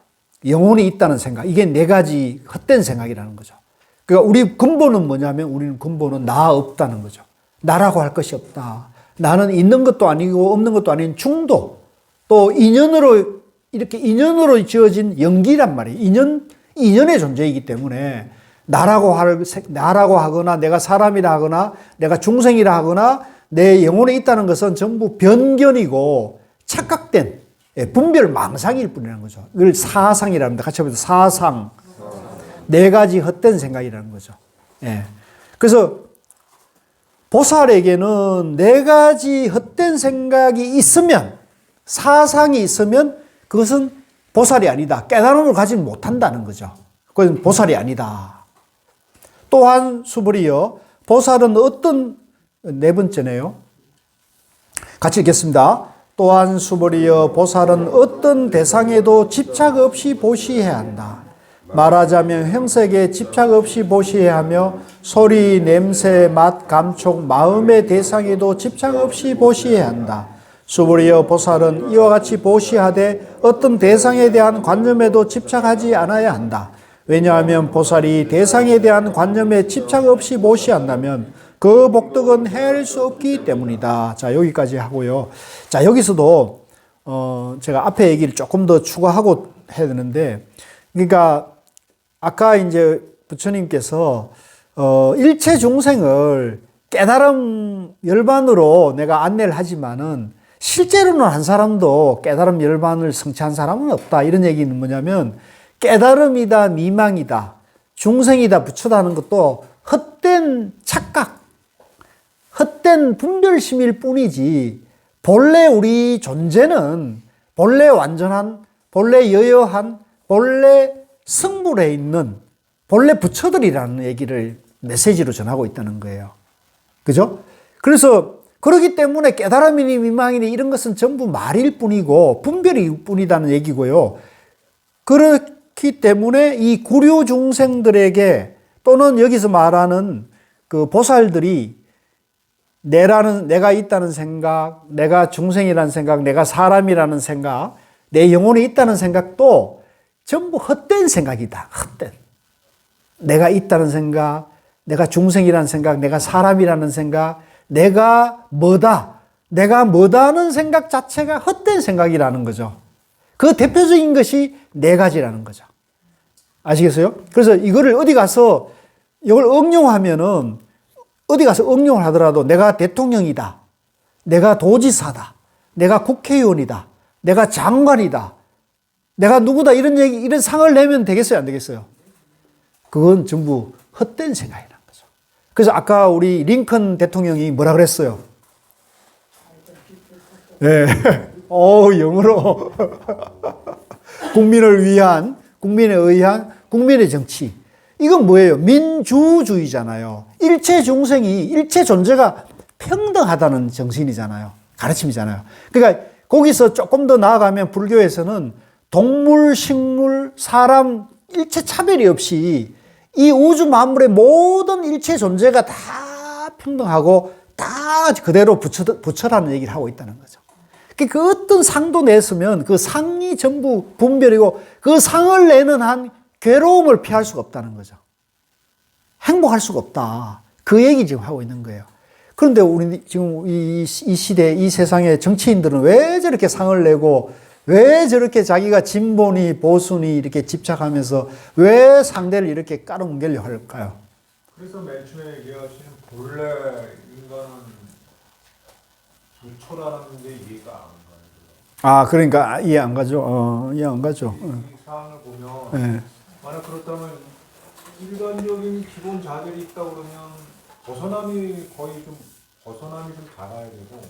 S1: 영혼이 있다는 생각, 이게 네 가지 헛된 생각이라는 거죠. 그러니까 우리 근본은 뭐냐면, 우리는 근본은 나 없다는 거죠. 나라고 할 것이 없다. 나는 있는 것도 아니고 없는 것도 아닌 중도, 또 인연으로 지어진 연기란 말이에요. 인연의 존재이기 때문에 나라고 하거나 내가 사람이라 하거나 내가 중생이라 하거나 내 영혼에 있다는 것은 전부 변견이고 착각된 분별 망상일 뿐이라는 거죠. 이걸 사상이라고 합니다. 같이 해보세요. 사상. 네 가지 헛된 생각이라는 거죠. 예. 그래서 보살에게는 네 가지 헛된 생각이 있으면, 사상이 있으면 그것은 보살이 아니다. 깨달음을 가지 못한다는 거죠. 그건 보살이 아니다. 또한 수불이여, 보살은 네 번째네요. 같이 읽겠습니다. 또한 수불이여, 보살은 어떤 대상에도 집착 없이 보시해야 한다. 말하자면 형색에 집착 없이 보시해야 하며 소리, 냄새, 맛, 감촉, 마음의 대상에도 집착 없이 보시해야 한다. 수불이여, 보살은 이와 같이 보시하되 어떤 대상에 대한 관념에도 집착하지 않아야 한다. 왜냐하면 보살이 대상에 대한 관념에 집착 없이 보시한다면 그 복덕은 헤아릴 수 없기 때문이다. 자, 여기까지 하고요. 자, 여기서도 제가 앞에 얘기를 조금 더 추가하고 해야 되는데, 그러니까 아까 이제 부처님께서 일체 중생을 깨달음 열반으로 내가 안내를 하지만은 실제로는 한 사람도 깨달음 열반을 성취한 사람은 없다. 이런 얘기는 뭐냐면, 깨달음이다, 미망이다, 중생이다, 부처다는 것도 헛된 착각, 헛된 분별심일 뿐이지, 본래 우리 존재는 본래 완전한, 본래 여여한, 본래 성불해 있는 본래 부처들이라는 얘기를 메시지로 전하고 있다는 거예요. 그죠? 그래서 그렇기 때문에 깨달음이니 미망이니 이런 것은 전부 말일 뿐이고 분별일 뿐이라는 얘기고요. 그렇기 때문에 이 구류 중생들에게, 또는 여기서 말하는 그 보살들이 내가 있다는 생각, 내가 중생이라는 생각, 내가 사람이라는 생각, 내 영혼이 있다는 생각도 전부 헛된 생각이다. 헛된. 내가 있다는 생각, 내가 중생이라는 생각, 내가 사람이라는 생각, 내가 뭐다 하는 생각 자체가 헛된 생각이라는 거죠. 그 대표적인 것이 네 가지라는 거죠. 아시겠어요? 그래서 이거를 이걸 응용하면은, 어디 가서 응용을 하더라도 내가 대통령이다, 내가 도지사다, 내가 국회의원이다, 내가 장관이다, 내가 누구다, 이런 상을 내면 되겠어요? 안 되겠어요? 그건 전부 헛된 생각이라는 거죠. 그래서 아까 우리 링컨 대통령이 뭐라 그랬어요? 네. 영어로. 국민을 위한, 국민에 의한, 국민의 정치. 이건 뭐예요? 민주주의잖아요. 일체 중생이, 일체 존재가 평등하다는 정신이잖아요. 가르침이잖아요. 그러니까 거기서 조금 더 나아가면 불교에서는 동물, 식물, 사람, 일체 차별이 없이 이 우주 만물의 모든 일체 존재가 다 평등하고 다 그대로 부처라는 얘기를 하고 있다는 거죠. 그 어떤 상도 냈으면 그 상이 전부 분별이고 그 상을 내는 한 괴로움을 피할 수가 없다는 거죠. 행복할 수가 없다. 그 얘기 지금 하고 있는 거예요. 그런데 우리 지금 이 시대, 이 세상의 정치인들은 왜 저렇게 상을 내고 왜 저렇게 자기가 진보니 보수니 이렇게 집착하면서 왜 상대를 이렇게 깔아뭉개려 할까요?
S5: 그래서 맨 처음에 얘기하시는 본래 인간은 부처라는 게 이해가 안 가요.
S1: 아, 그러니까 이해 안 가죠. 이해 안 가죠.
S5: 이 사항을 보면
S1: 네.
S5: 만약 그렇다면 일반적인 기본 자질이 있다 그러면 벗어남이 거의 좀 벗어남이 좀 작아야 되고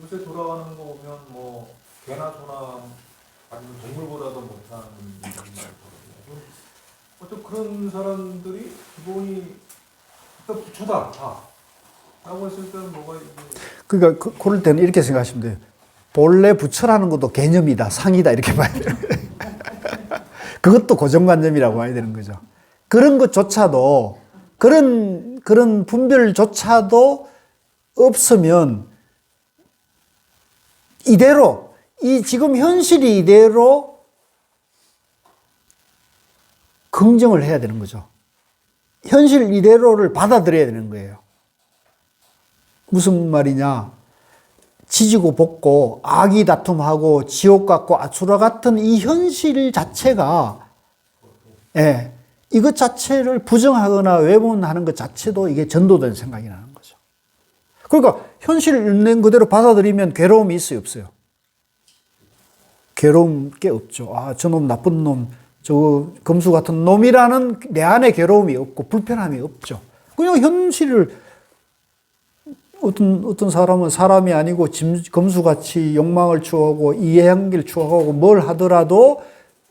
S5: 요새 돌아가는 거 보면 뭐 개나 소나 아니면 동물보다도 못한 어떤 그런 사람들이 기본이 일단 부처다 라고 했을 때는 뭐가
S1: 그러니까 그럴 때는 이렇게 생각하시면 돼요. 본래 부처라는 것도 개념이다, 상이다 이렇게 봐야 돼요. 그것도 고정관념이라고 봐야 되는 거죠. 그런 것조차도 그런 분별조차도 없으면 이대로 이 지금 현실이 이대로 긍정을 해야 되는 거죠. 현실 이대로를 받아들여야 되는 거예요. 무슨 말이냐? 지지고 볶고 악이 다툼하고 지옥 같고 아수라 같은 이 현실 자체가 이것 자체를 부정하거나 외면하는 것 자체도 이게 전도된 생각이 나는 거죠. 그러니까 현실을 있는 그대로 받아들이면 괴로움이 있어요, 없어요? 괴로움 게 없죠. 아, 저놈 나쁜 놈, 저 검수 같은 놈이라는 내 안에 괴로움이 없고 불편함이 없죠. 그냥 현실을 어떤 사람은 사람이 아니고 검수같이 욕망을 추구하고 이해한기를 추구하고 뭘 하더라도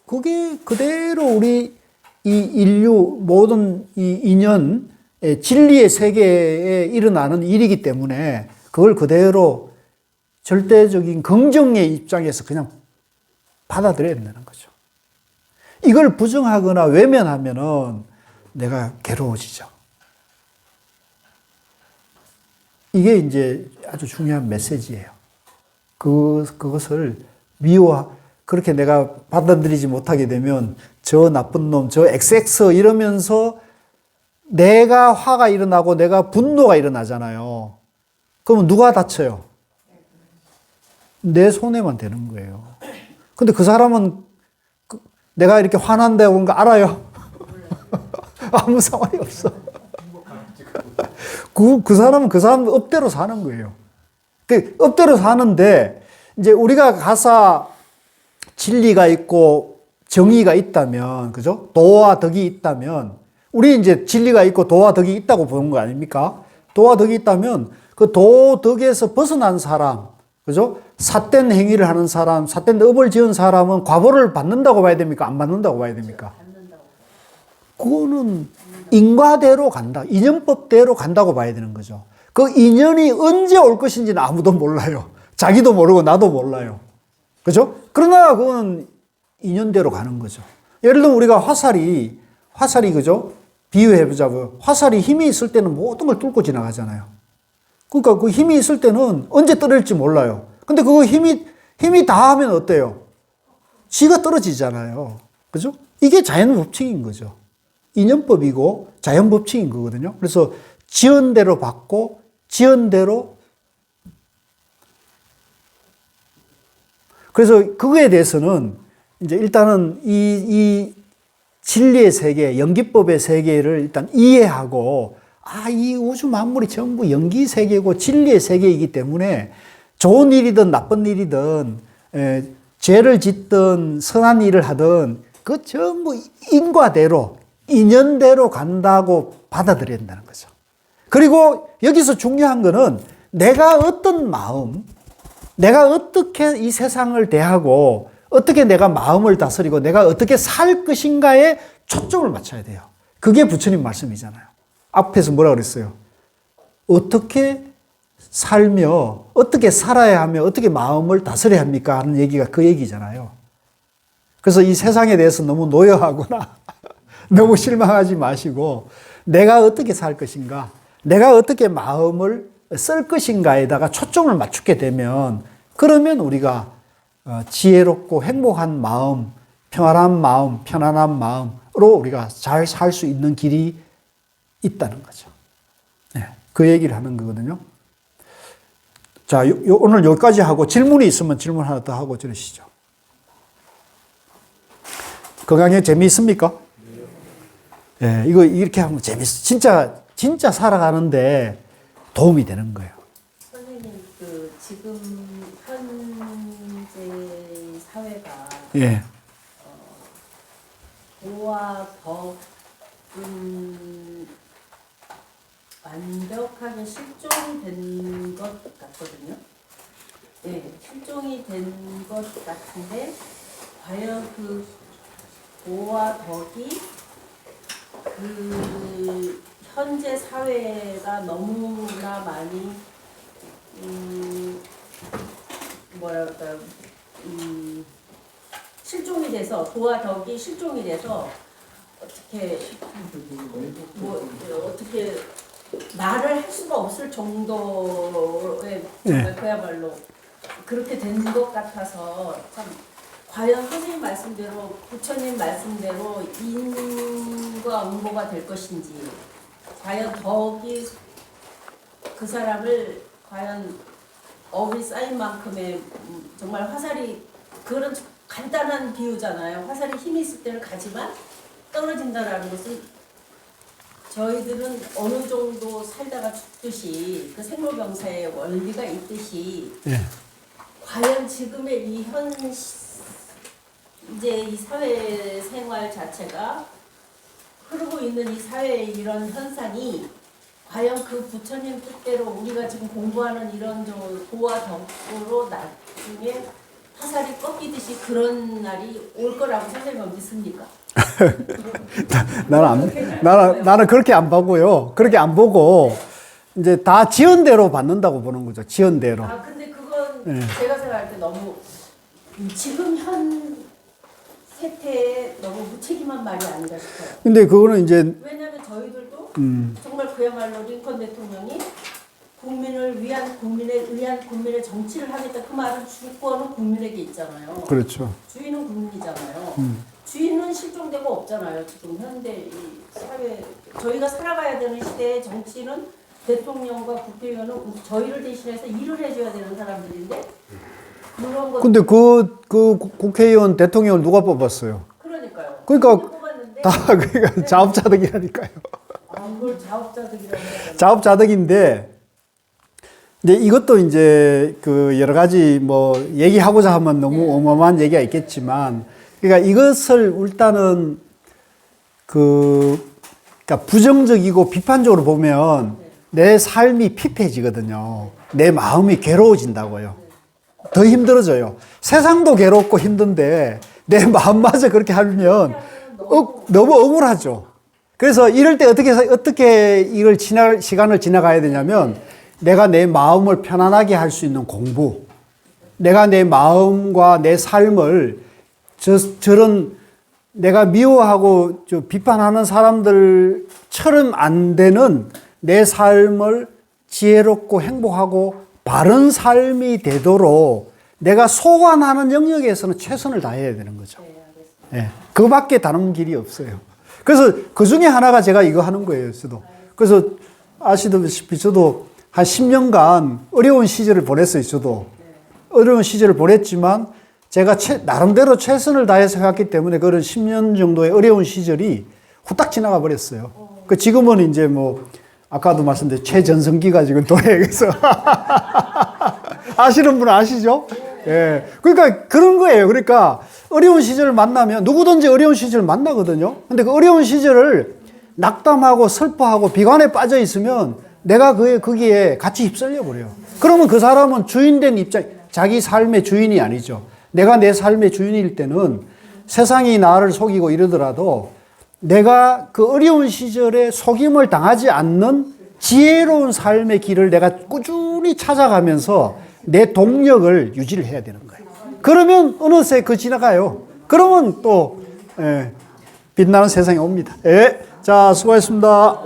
S1: 그게 그대로 우리 이 인류 모든 이 인연 진리의 세계에 일어나는 일이기 때문에 그걸 그대로 절대적인 긍정의 입장에서 그냥 받아들여야 된다는 거죠. 이걸 부정하거나 외면하면은 내가 괴로워지죠. 이게 이제 아주 중요한 메시지예요. 그것을 그렇게 내가 받아들이지 못하게 되면 저 나쁜 놈, 저 XX 이러면서 내가 화가 일어나고 내가 분노가 일어나잖아요. 그러면 누가 다쳐요? 내 손해만 되는 거예요. 근데 그 사람은 내가 이렇게 화난다고 하는 거 알아요? 아무 상관이 없어. 그 사람은 그 사람 업대로 사는 거예요. 그 업대로 사는데 이제 우리가 가사 진리가 있고 정의가 있다면, 그죠? 도와 덕이 있다면, 우리 이제 진리가 있고 도와 덕이 있다고 보는 거 아닙니까? 도와 덕이 있다면 그 도, 덕에서 벗어난 사람, 그죠? 삿된 행위를 하는 사람, 삿된 업을 지은 사람은 과보를 받는다고 봐야 됩니까? 안 받는다고 봐야 됩니까? 그거는 인과대로 간다. 인연법대로 간다고 봐야 되는 거죠. 그 인연이 언제 올 것인지는 아무도 몰라요. 자기도 모르고 나도 몰라요. 그죠? 그러나 그건 인연대로 가는 거죠. 예를 들면 우리가 화살이 그죠? 비유해보자고요. 화살이 힘이 있을 때는 모든 걸 뚫고 지나가잖아요. 그러니까 그 힘이 있을 때는 언제 떨어질지 몰라요. 근데 그거 힘이 다 하면 어때요? 지가 떨어지잖아요. 그죠? 이게 자연 법칙인 거죠. 인연법이고 자연 법칙인 거거든요. 그래서 지연대로 받고 지연대로 그래서 그거에 대해서는 이제 일단은 이 진리의 세계, 연기법의 세계를 일단 이해하고 이 우주 만물이 전부 연기 세계고 진리의 세계이기 때문에 좋은 일이든 나쁜 일이든 죄를 짓든 선한 일을 하든 그 전부 인과대로 인연대로 간다고 받아들여야 된다는 거죠. 그리고 여기서 중요한 거는 내가 어떤 마음, 내가 어떻게 이 세상을 대하고 어떻게 내가 마음을 다스리고 내가 어떻게 살 것인가에 초점을 맞춰야 돼요. 그게 부처님 말씀이잖아요. 앞에서 뭐라 그랬어요? 어떻게 살며 어떻게 살아야 하며 어떻게 마음을 다스려야 합니까? 하는 얘기가 그 얘기잖아요. 그래서 이 세상에 대해서 너무 노여하거나 너무 실망하지 마시고 내가 어떻게 살 것인가, 내가 어떻게 마음을 쓸 것인가에다가 초점을 맞추게 되면 그러면 우리가 지혜롭고 행복한 마음, 평안한 마음, 편안한 마음으로 우리가 잘 살 수 있는 길이 있다는 거죠. 네, 그 얘기를 하는 거거든요. 자, 오늘 여기까지 하고 질문이 있으면 질문 하나 더 하고 들으시죠. 건강에 재미있습니까? 예, 이거 이렇게 하면 재밌어. 진짜 살아가는데 도움이 되는 거예요.
S3: 선생님, 그 지금 현재 사회가
S1: 예.
S3: 도와 덕은 완벽하게 실종된 것 같거든요. 네, 실종이 된 것 같은데 과연 그 도와 덕이 그 현재 사회가 너무나 많이 뭐랄까 실종이 돼서 도와 덕이 실종이 돼서 어떻게 어떻게 말을 할 수가 없을 정도의 정말 그야말로 그렇게 된 것 같아서 참 과연 선생님 말씀대로 부처님 말씀대로 인과 응보가 될 것인지 과연 덕이 그 사람을 과연 업이 쌓인 만큼의 정말 화살이 그런 간단한 비유잖아요. 화살이 힘이 있을 때는 가지만 떨어진다라는 것은 저희들은 어느 정도 살다가 죽듯이 그 생로병사의 원리가 있듯이
S1: 예.
S3: 과연 지금의 이 이제 이 사회 생활 자체가 흐르고 있는 이 사회의 이런 현상이 과연 그 부처님 뜻대로 우리가 지금 공부하는 이런 도와 덕으로 나중에 화살이 꺾이듯이 그런 날이 올 거라고 선생님은 믿습니까?
S1: 나는 그렇게 안 보고요. 그렇게 안 보고 이제 다 지연대로 받는다고 보는 거죠. 지연대로.
S3: 아 근데 그건
S1: 네.
S3: 제가 생각할 때 너무 지금 현 세태에 너무 무책임한 말이 아닌가 싶어요.
S1: 근데 그거는 이제
S3: 왜냐하면 저희들도 정말 그야말로 링컨 대통령이 국민을 위한 국민에 의한 국민의 정치를 하겠다 그 말은 주권은 국민에게 있잖아요.
S1: 그렇죠.
S3: 주인은 국민이잖아요. 주인은 실종되고 없잖아요. 지금 현대 이 사회 저희가 살아가야 되는 시대의 정치는 대통령과 국회의원은 저희를 대신해서 일을 해줘야 되는 사람들인데 그런 것.
S1: 근데 그 국회의원 대통령을 누가 뽑았어요?
S3: 그러니까요.
S1: 그러니까
S3: 뽑았는데
S1: 그러니까 자업자득이라니까요.
S3: 그걸 자업자득이라고 해야
S1: 자업자득인데 이제 이것도 이제 그 여러 가지 뭐 얘기하고자 하면 너무 어마어마한 얘기가 있겠지만 그러니까 이것을 일단은 그러니까 부정적이고 비판적으로 보면 내 삶이 피폐해지거든요. 내 마음이 괴로워진다고요. 더 힘들어져요. 세상도 괴롭고 힘든데 내 마음마저 그렇게 하면 너무 억울하죠. 그래서 이럴 때 어떻게 이걸 시간을 지나가야 되냐면 내가 내 마음을 편안하게 할 수 있는 공부, 내가 내 마음과 내 삶을 저런 내가 미워하고 비판하는 사람들처럼 안 되는 내 삶을 지혜롭고 행복하고 바른 삶이 되도록 내가 소관하는 영역에서는 최선을 다해야 되는 거죠. 네, 그밖에 다른 길이 없어요. 그래서 그 중에 하나가 제가 이거 하는 거예요, 저도. 그래서 아시다시피 저도 한 10년간 어려운 시절을 보냈어요, 저도. 어려운 시절을 보냈지만 제가 나름대로 최선을 다해서 해왔기 때문에 그런 10년 정도의 어려운 시절이 후딱 지나가 버렸어요. 그 지금은 이제 뭐 아까도 말씀드린 최전성기가 지금 도래해서 아시는 분 아시죠? 예. 그러니까 그런 거예요. 그러니까 어려운 시절을 만나면 누구든지 어려운 시절을 만나거든요. 근데 그 어려운 시절을 낙담하고 슬퍼하고 비관에 빠져 있으면 내가 거기에 같이 휩쓸려 버려요. 그러면 그 사람은 주인된 입장, 자기 삶의 주인이 아니죠. 내가 내 삶의 주인일 때는 세상이 나를 속이고 이러더라도 내가 그 어려운 시절에 속임을 당하지 않는 지혜로운 삶의 길을 내가 꾸준히 찾아가면서 내 동력을 유지를 해야 되는 거예요. 그러면 어느새 지나가요. 그러면 또 빛나는 세상이 옵니다. 자, 수고하셨습니다.